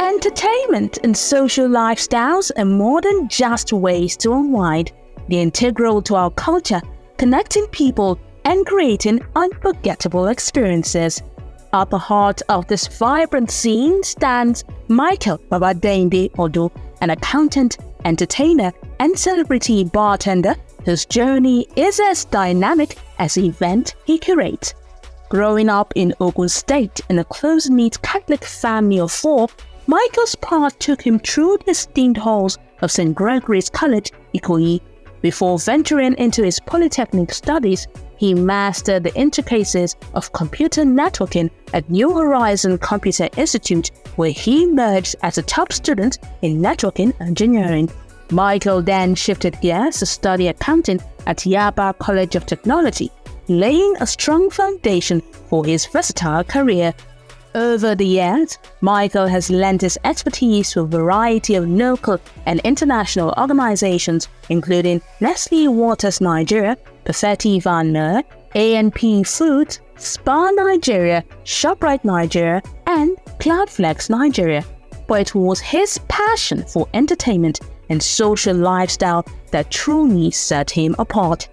Entertainment and social lifestyles are more than just ways to unwind. They're integral to our culture, connecting people and creating unforgettable experiences. At the heart of this vibrant scene stands Michael Kehh Oddo, an accountant, entertainer, and celebrity bartender whose journey is as dynamic as the event he curates. Growing up in Ogun State in a close-knit Catholic family of four, Michael's path took him through the esteemed halls of St. Gregory's College, Ikoyi. Before venturing into his polytechnic studies, he mastered the intricacies of computer networking at New Horizon Computer Institute, where he emerged as a top student in networking engineering. Michael then shifted gears to study accounting at Yaba College of Technology, laying a strong foundation for his versatile career. Over the years, Michael has lent his expertise to a variety of local and international organizations, including Nestle Waters Nigeria, Perfetti Van Meer, A&P Foods, Spa Nigeria, ShopRite Nigeria, and Cloudflex Nigeria. But it was his passion for entertainment and social lifestyle that truly set him apart.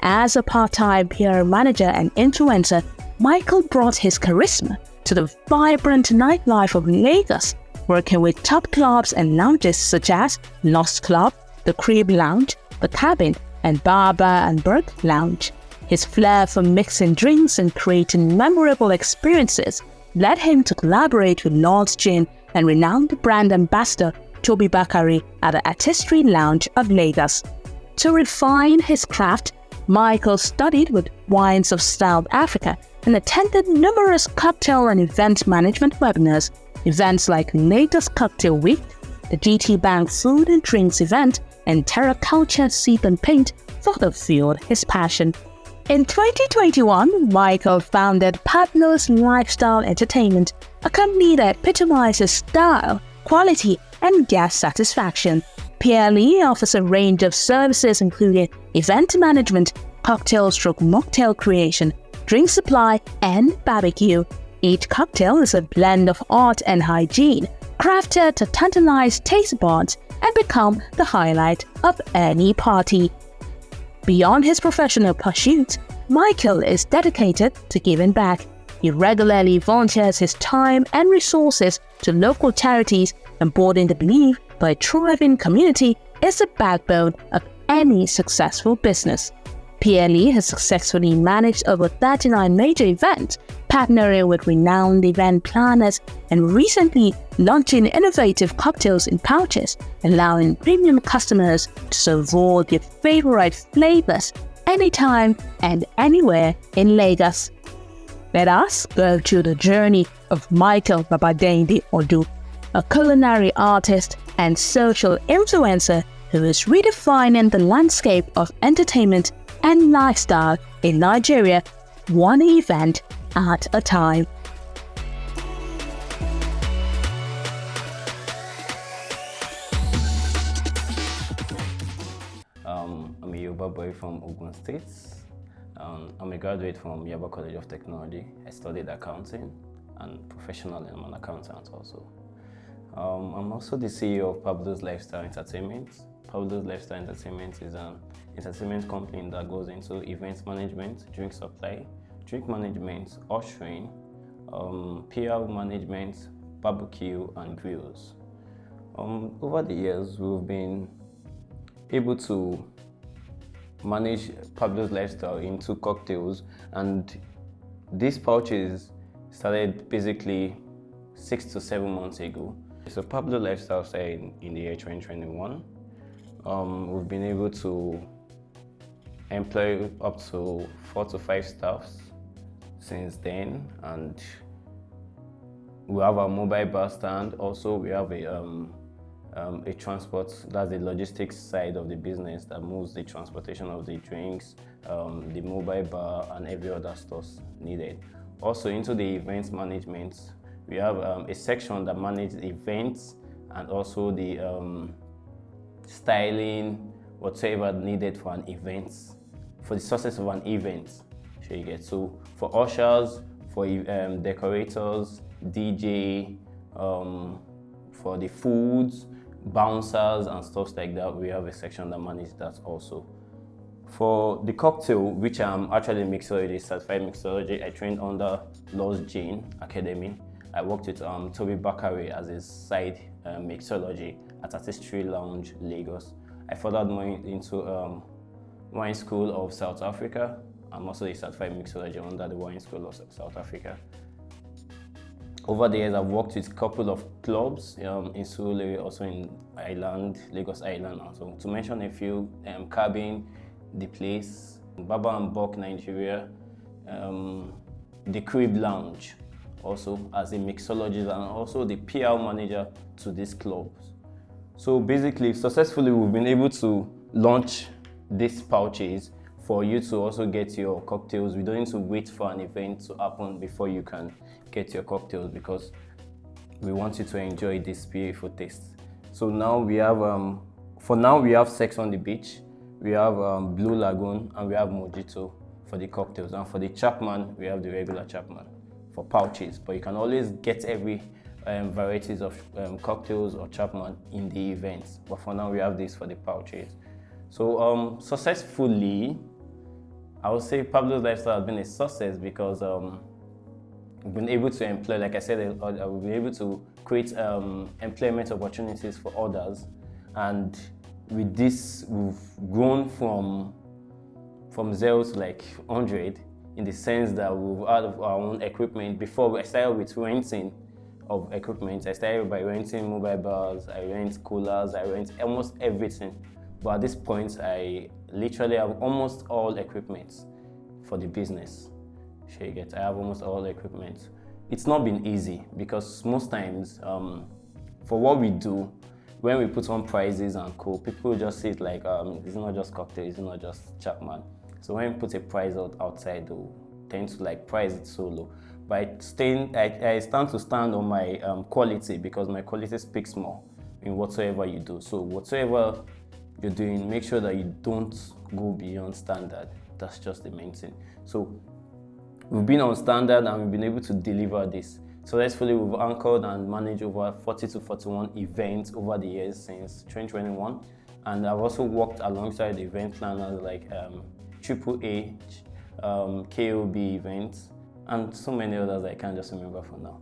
As a part-time PR manager and influencer, Michael brought his charisma to the vibrant nightlife of Lagos, working with top clubs and lounges such as Lost Club, The Crib Lounge, The Cabin, and Baba and Burke Lounge. His flair for mixing drinks and creating memorable experiences led him to collaborate with Lord's Gin and renowned brand ambassador Toby Bakari at the Artistry Lounge of Lagos. To refine his craft, Michael studied with wines of South Africa and attended numerous cocktail and event management webinars. Events like Lagos Cocktail Week, the GT Bank Food and Drinks event, and Terra Culture Sip and Paint further fueled his passion. In 2021, Michael founded Partners Lifestyle Entertainment, a company that epitomizes style, quality, and guest satisfaction. PLE offers a range of services including event management, cocktail/mocktail creation, drink supply, and barbecue. Each cocktail is a blend of art and hygiene, crafted to tantalize taste buds and become the highlight of any party. Beyond his professional pursuits, Michael is dedicated to giving back. He regularly volunteers his time and resources to local charities, embodying the belief that a thriving community is the backbone of any successful business. PLE has successfully managed over 39 major events, partnering with renowned event planners and recently launching innovative cocktails in pouches, allowing premium customers to savor their favorite flavors anytime and anywhere in Lagos. Let us go through the journey of Michael Kehh Oddo, a culinary artist and social influencer who is redefining the landscape of entertainment and lifestyle in Nigeria, one event at a time. I'm a Yoruba boy from Ogun State. I'm a graduate from Yaba College of Technology. I studied accounting and professionally I'm an accountant also. I'm also the CEO of Pablo's Lifestyle Entertainment. Pablo's Lifestyle Entertainment is an entertainment company that goes into events management, drink supply, drink management, ushering, PR management, barbecue, and grills. Over the years, we've been able to manage Pablo's Lifestyle into cocktails, and these pouches started basically 6 to 7 months ago. So Pablo's Lifestyle started in the year 2021. We've been able to employ up to 4 to 5 staffs since then, and we have a mobile bar stand. Also, we have a transport, that's the logistics side of the business that moves the transportation of the drinks, the mobile bar, and every other stuff needed. Also, into the events management, we have a section that manages events and also the styling, whatever needed for an event, for the success of an event. Sure you get. So for ushers, for decorators, DJ, for the foods, bouncers and stuff like that, we have a section that manages that also. For the cocktail, which I'm actually mixology, certified mixology, I trained under Lowe's Gin Academy. I worked with Toby Bakare as his side mixology at Artistry Lounge, Lagos. I furthered more into Wine School of South Africa. I'm also a certified mixology under the Wine School of South Africa. Over the years, I've worked with a couple of clubs in Surulere, also in Lagos Island. Also, to mention a few, Cabin, The Place, Baba and Buck, Nigeria, the Crib Lounge, also as a mixologist and also the PR manager to these clubs. So basically, successfully, we've been able to launch these pouches for you to also get your cocktails. We don't need to wait for an event to happen before you can get your cocktails, because we want you to enjoy this beautiful taste. So now we have, for now we have Sex on the Beach, we have Blue Lagoon, and we have Mojito for the cocktails. And for the Chapman, we have the regular Chapman for pouches. But you can always get every varieties of cocktails or Chapman in the events. But for now, we have this for the pouches. So successfully, I would say Pablo's Lifestyle has been a success because we've been able to employ, like I said, we've been able to create employment opportunities for others. And with this, we've grown from 0 to like 100 in the sense that we've had our own equipment. Before, I started with renting of equipment. I started by renting mobile bars, I rent coolers, I rent almost everything. But at this point, I literally have almost all equipment for the business. I have almost all the equipment. It's not been easy because most times, for what we do, when we put on prices and co, people just see it like it's not just cocktail, it's not just Chapman. So when we put a price outside, they'll tend to like price it so low. But I stand on my quality, because my quality speaks more in whatsoever you do. So whatsoever you're doing, make sure that you don't go beyond standard. That's just the main thing. So we've been on standard and we've been able to deliver this. Successfully, we've anchored and managed over 40 to 41 events over the years since 2021. And I've also worked alongside event planners like Triple H, KOB events, and so many others I can't just remember for now.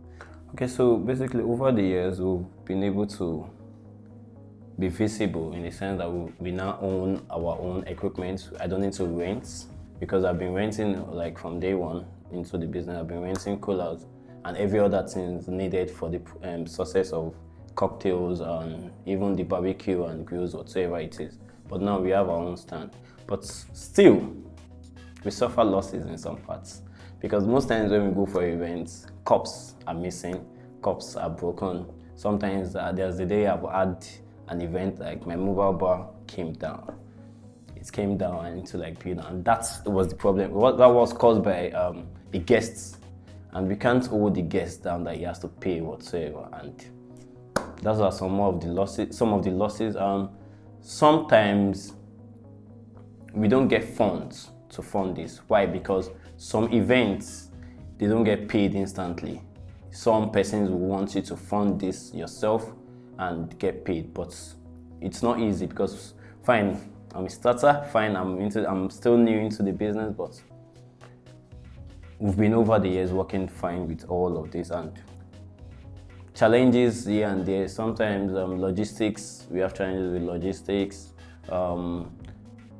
Okay, so basically over the years, we've been able to be visible in the sense that we now own our own equipment. I don't need to rent, because I've been renting like from day one into the business. I've been renting coolers and every other thing needed for the success of cocktails and even the barbecue and grills, whatsoever it is. But now we have our own stand. But still, we suffer losses in some parts, because most times when we go for events, cups are missing, cups are broken. Sometimes there's the day I've had an event like my mobile bar came down. It came down into like build, and that was the problem. That was caused by the guests, and we can't hold the guests down that he has to pay whatsoever. And those are some of the losses. Sometimes we don't get funds to fund this. Why? Because some events, they don't get paid instantly. Some persons will want you to fund this yourself and get paid, but it's not easy, because fine, I'm a starter, fine, I'm still new into the business, but we've been over the years working fine with all of this, and challenges here and there. Sometimes logistics, we have challenges with logistics.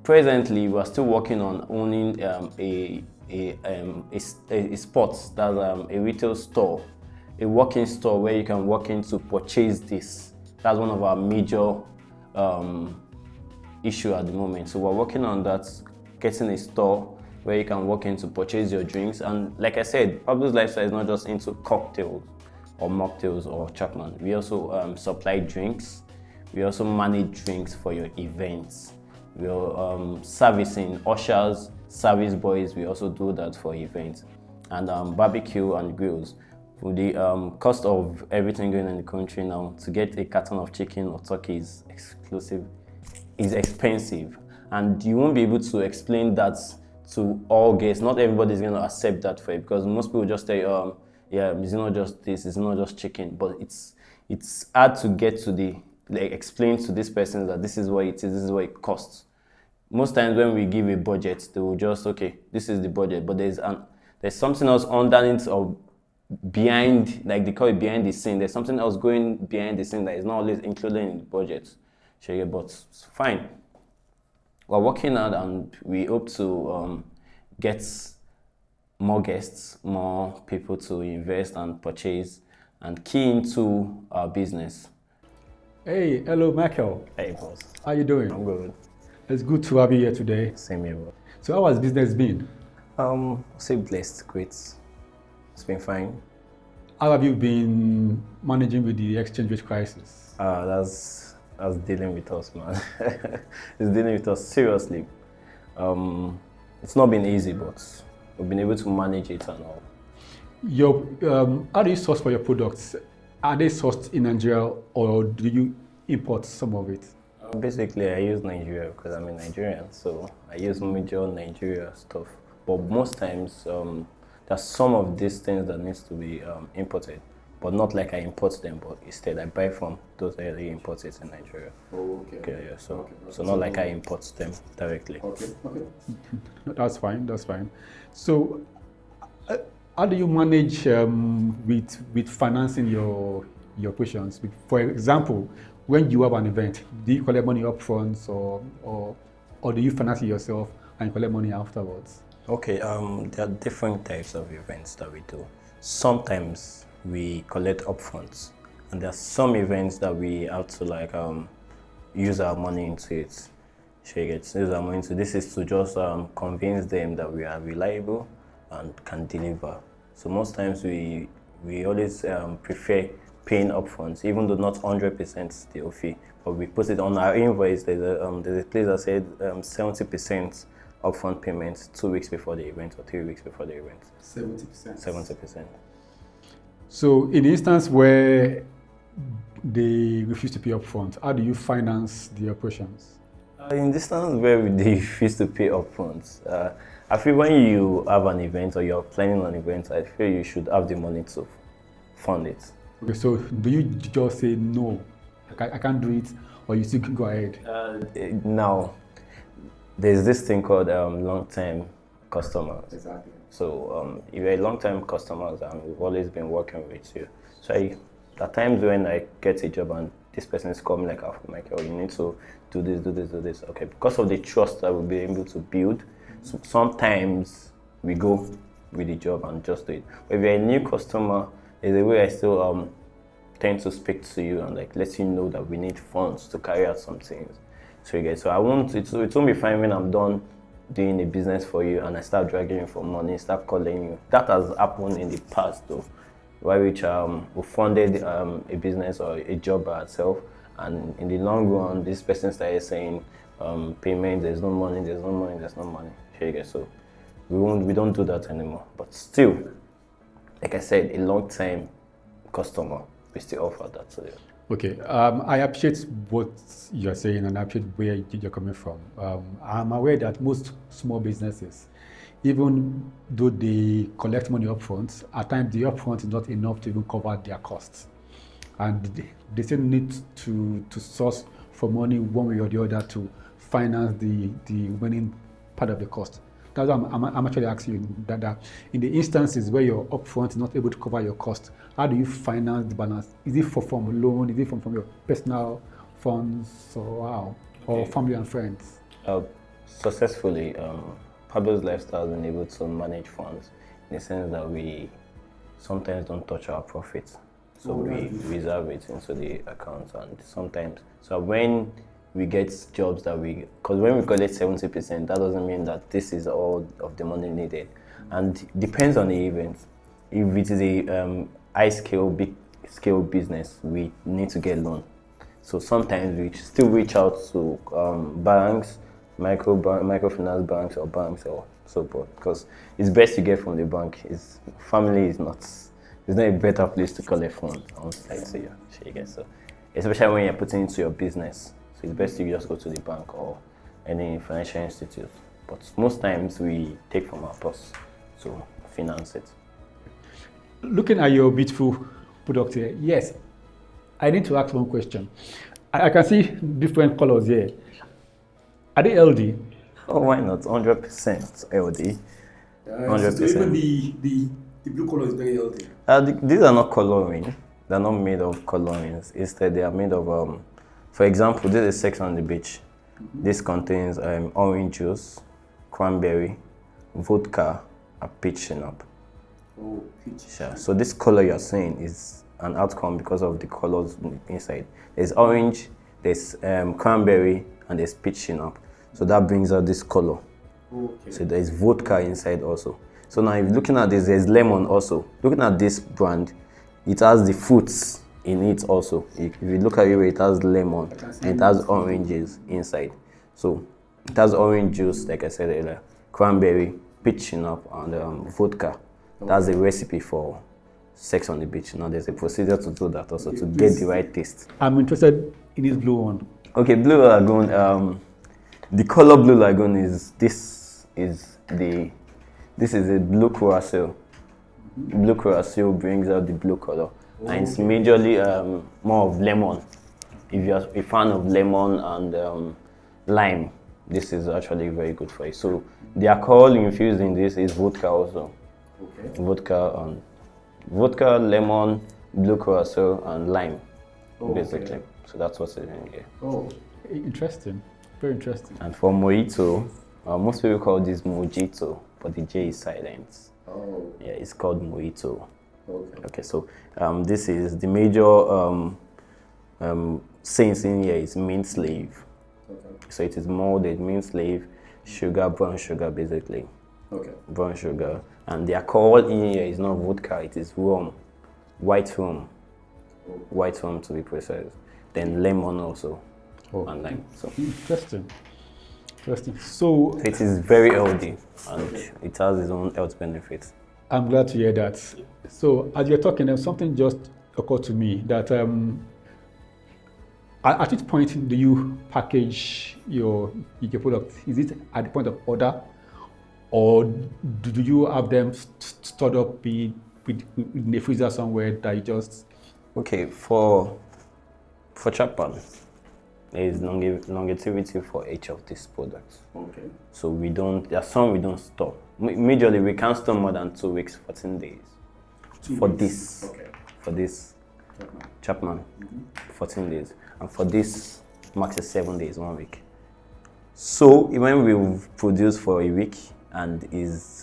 Presently, we're still working on owning a spot that's a retail store, a walk-in store where you can walk in to purchase this. That's one of our major issue at the moment. So we're working on that, getting a store where you can walk in to purchase your drinks. And like I said, Pablo's Lifestyle is not just into cocktails or mocktails or Chapman. We also supply drinks. We also manage drinks for your events. We're servicing ushers, service boys. We also do that for events. And barbecue and grills. For the cost of everything going on in the country now, to get a carton of chicken or turkey is expensive, and you won't be able to explain that to all guests. Not everybody is going to accept that for it, because most people just say, yeah, it's not just this, it's not just chicken, but it's hard to get to the, like, explain to this person that this is what it is, this is what it costs. Most times when we give a budget, they will just, okay, this is the budget, but there's something else underneath or behind, like they call it behind the scene. There's something else going behind the scene that is not always included in the budget. But it's fine. We're working hard and we hope to get more guests, more people to invest and purchase and key into our business. Hey, hello, Michael. Hey, boss. How you doing? I'm good. It's good to have you here today. Same here, bro. So how has business been? Say blessed, great. It's been fine. How have you been managing with the exchange rate crisis? That's dealing with us, man. It's dealing with us seriously. It's not been easy, but we've been able to manage it and all. How do you source for your products? Are they sourced in Nigeria or do you import some of it? Basically, I use Nigeria because I'm a Nigerian, so I use major Nigeria stuff. But most times, there's some of these things that needs to be imported, but not like I import them, but instead I buy from those that already imported in Nigeria. Oh, okay. Okay, yeah. So not like I import them directly. Okay. That's fine. So, how do you manage with financing your operations? For example, when you have an event, do you collect money up front or do you finance it yourself and collect money afterwards? Okay, there are different types of events that we do. Sometimes we collect upfront, and there are some events that we have to use our money into it. Use our money into this is to just convince them that we are reliable and can deliver. So most times we always prefer paying upfront, even though not 100% the fee, but we put it on our invoice. There's a place that said 70% upfront payment 2 weeks before the event or 3 weeks before the event. 70%. 70%. So in the instance where they refuse to pay upfront, how do you finance the operations? In this instance where they refuse to pay upfront, I feel when you have an event or you're planning an event, I feel you should have the money to fund it. Okay, so do you just say no, I can't do it, or you still go ahead? Now, there's this thing called long-term customers. Exactly. So if you're a long-term customers and we've always been working with you, so at times when I get a job and this person is coming like, oh, Michael, you need to do this. Okay, because of the trust that we'll be able to build, so sometimes we go with the job and just do it. But if you're a new customer, there's a way I still tend to speak to you and let you know that we need funds to carry out some things. So I won't. It won't be fine when I'm done doing a business for you and I start dragging you for money, start calling you. That has happened in the past though, where we funded a business or a job by itself, and in the long run, this person started saying, payment, there's no money. So we don't do that anymore. But still, like I said, a long-time customer, we still offer that to you. Okay, I appreciate what you're saying and I appreciate where you're coming from. I'm aware that most small businesses, even though they collect money upfront, at times the upfront is not enough to even cover their costs. And they still need to source for money one way or the other to finance the remaining part of the cost. That's why I'm actually asking you that in the instances where you're upfront is not able to cover your cost, how do you finance the balance? Is it from a loan? Is it from your personal funds or how? Or family and friends? Successfully, Pablo's Lifestyle has been able to manage funds in the sense that we sometimes don't touch our profits. So we reserve it into the account, and sometimes, so when we get jobs because when we collect 70%, that doesn't mean that this is all of the money needed. And depends on the event. If it is a big scale business, we need to get loan. So sometimes we still reach out to banks, microfinance banks or so forth, because it's best to get from the bank. Family is not. There's not a better place to collect funds. So especially when you're putting into your business. So it's best if you just go to the bank or any financial institute. But most times we take from our purse to finance it. Looking at your beautiful product here, yes, I need to ask one question. I can see different colors here. Are they LD? Oh, why not? 100% LD. 100%. So even the blue color is very LD. These are not coloring. They're not made of colorings. Instead, they are made of, for example, this is Sex on the Beach. This contains orange juice, cranberry, vodka, and peach syrup. Oh, peach. Yeah. So this color you're seeing is an outcome because of the colors inside. There's orange, there's cranberry, and there's peach syrup. So that brings out this color. Okay. So there's vodka inside also. So now if you're looking at this, there's lemon also. Looking at this brand, it has the fruits in it also. If you look at it has lemon and it has oranges inside. So it has orange juice, like I said earlier, cranberry, peach syrup, and vodka. That's the recipe for Sex on the Beach. Now there's a procedure to do that also, to get the right taste. I'm interested in this blue one. Okay, Blue Lagoon. The color Blue Lagoon is this is a blue curacao. Blue curacao brings out the blue color, and it's majorly more of lemon. If you're a fan of lemon and lime, this is actually very good for you. So the alcohol infused in this is vodka also. Okay. Vodka, lemon, blue curacao, and lime, basically. Okay. So that's what's in here. Oh, interesting. Very interesting. And for mojito, most people call this mojito, but the J is silent. Oh. Yeah, it's called mojito. Okay. Okay, so this is the major sayings in here is mint slave. Okay. So it is molded, mint slave, sugar, brown sugar, basically. Okay. Brown sugar. And the alcohol in here is not vodka, it is rum, white rum. White rum to be precise. Then lemon also. And lime. So interesting. So it is very healthy and it has its own health benefits. I'm glad to hear that. So as you're talking, something just occurred to me that at which point do you package your product? Is it at the point of order, or do you have them stored up in the freezer somewhere that you just? Okay, for Japan, there is longevity for each of these products. Okay. So there are some we don't store. Majorly, we can't store more than 2 weeks, 14 days. For this Chapman, 14 days. And for this, max is 7 days, 1 week. So when we produce for a week and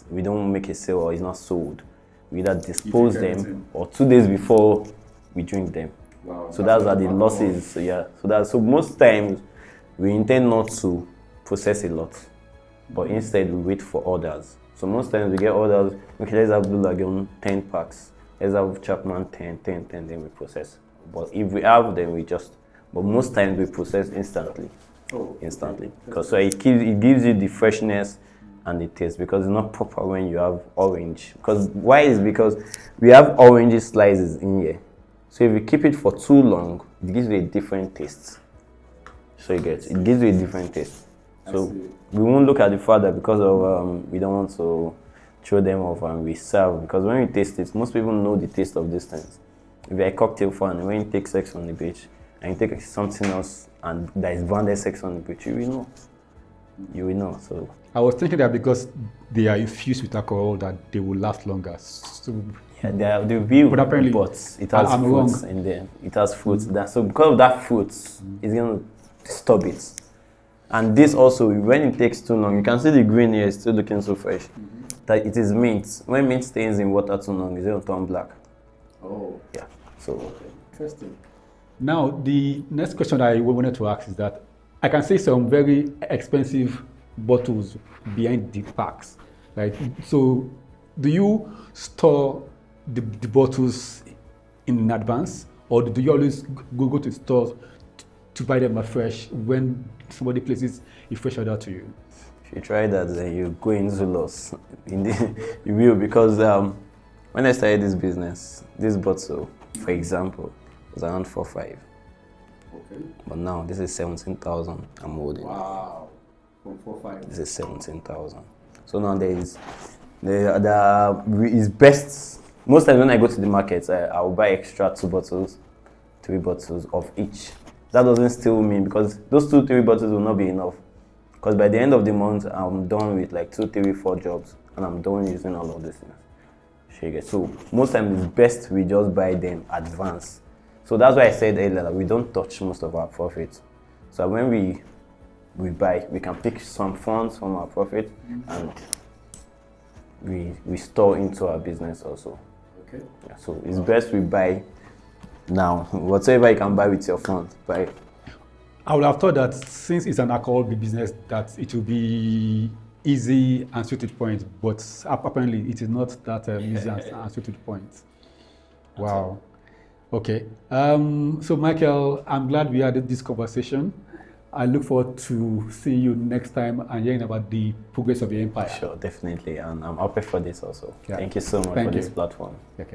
we don't make a sale or it's not sold, we either dispose them or 2 days before we drink them. Wow, so that's the losses. So yeah. So most times we intend not to process a lot, but instead we wait for orders. So most times we get orders. Okay, let's have Blue Lagoon 10 packs. Let's have Chapman 10, then we process. But if we have, then we just. But most times we process instantly. Instantly, because so it gives you the freshness and the taste, because it's not proper when you have orange. Because why is because we have orange slices in here. So if you keep it for too long, it gives you a different taste. So it gives you a different taste. So we won't look at the further because of we don't want to throw them off and we serve, because when we taste it, most people know the taste of these things. If you're a cocktail fan, when you take Sex on the Beach and you take something else and there is branded Sex on the Beach, you will know. You will know. So I was thinking that because they are infused with alcohol that they will last longer. So yeah, they will, but apparently, it has fruits in there. It has fruits. So because of that fruits, it's going to stop it. And this also, when it takes too long, you can see the green here is still looking so fresh. That it is mint. When mint stays in water too long, it's going to turn black. Oh. Yeah. So. Okay. Interesting. Now, the next question I wanted to ask is that I can see some very expensive bottles behind the packs. Right? So, do you store the bottles in advance, or do you always go to stores to buy them afresh when somebody places a fresh order to you? If you try that, then you go into loss. You will, because when I started this business, this bottle, for example, was around 4-5. Okay. But now this is 17,000 I'm holding. Wow. From 4-5. This is 17,000. So now there is best. Most times when I go to the market, I will buy extra 2 bottles 3 bottles of each. That doesn't still mean, because those 2-3 bottles will not be enough. Because by the end of the month, I'm done with like 2, 3, 4 jobs, and I'm done using all of these things. So most times it's best we just buy them advance. So that's why I said earlier that we don't touch most of our profits. So when we buy, we can pick some funds from our profit and we store into our business also. Okay. Yeah, so it's best we buy now. Whatever you can buy with your funds, buy. I would have thought that since it's an alcohol business, that it will be easy and straight to the point, but apparently it is not that easy and straight to the point. Wow. Okay. So Michael, I'm glad we had this conversation. I look forward to seeing you next time and hearing about the progress of your empire. Sure, definitely. And I'm happy for this also. Yeah. Thank you so much Thank for you. this platform. Okay.